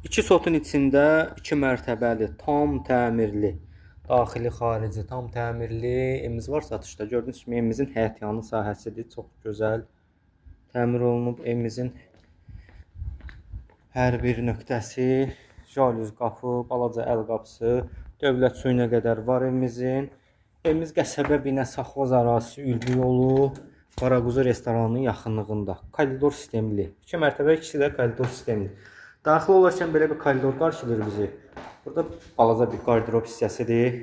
İki sotun içində 2 mərtəbəli, tam təmirli, daxili, xarici, tam təmirli evimiz var satışda. Gördüyünüz kimi evimizin həyətyanı sahəsidir. Çox gözəl təmir olunub. Evimizin hər bir nöqtəsi, jalüz qapı, balaca əl qapısı, dövlət suyuna qədər var evimizin. Evimiz qəsəbə binə Saxvoz ərazisi Ülvi yolu, Qaraquzu restoranının yaxınlığında. Koridor sistemli. 2 mərtəbə, ikisi də koridor sistemli. Daxil olarkən belə bir koridor qarşılayır bizi. Burada balaca bir qardirob hissəsidir.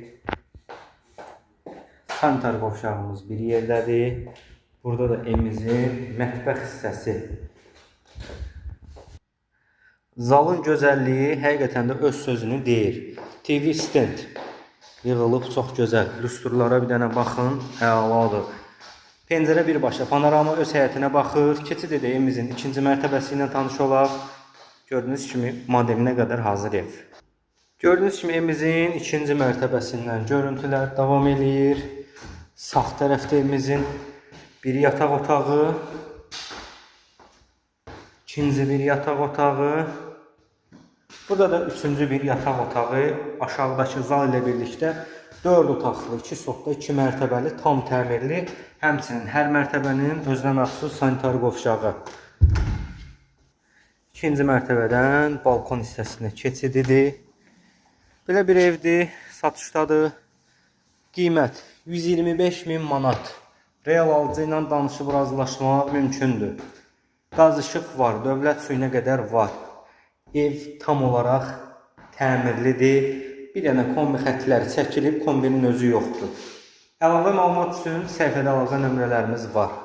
Sanitar qovşağımız bir yerdədir. Burada da evimizin mətbəx hissəsi. Zalın gözəlliyi həqiqətən də öz sözünü deyir. TV stand yığılıb, çox gözəl. Lusturlara bir dənə baxın, əladır. Pəncərə birbaşa, panorama öz həyətinə baxır. Keçid edək evimizin ikinci mərtəbəsi ilə tanış olaq. Gördüyünüz kimi modelinə qədər hazır ev. Gördüyünüz kimi evimizin ikinci mərtəbəsindən görüntülər davam edir. Sağ tərəfdə evimizin bir yataq otağı, ikinci bir yataq otağı. Burada da üçüncü bir yataq otağı. Aşağıdakı zal ilə birlikdə 4 otaqlı, 2 sotda, 2 mərtəbəli, tam təmirli. Həmçinin hər mərtəbənin özünə məxsus sanitar qovşağı. İkinci mərtəbədən balkon hissəsinə keçididir. Belə bir evdir, satışdadır. Qiymət 125.000 manat. Real alıcı ilə danışıb razılaşmaq mümkündür. Qaz işıq var, dövlət suyuna qədər var. Ev tam olaraq təmirlidir. Bir dənə kombi xətləri çəkilib, kombinin özü yoxdur. Əlavə məlumat üçün səhifədə əlaqə nömrələrimiz var.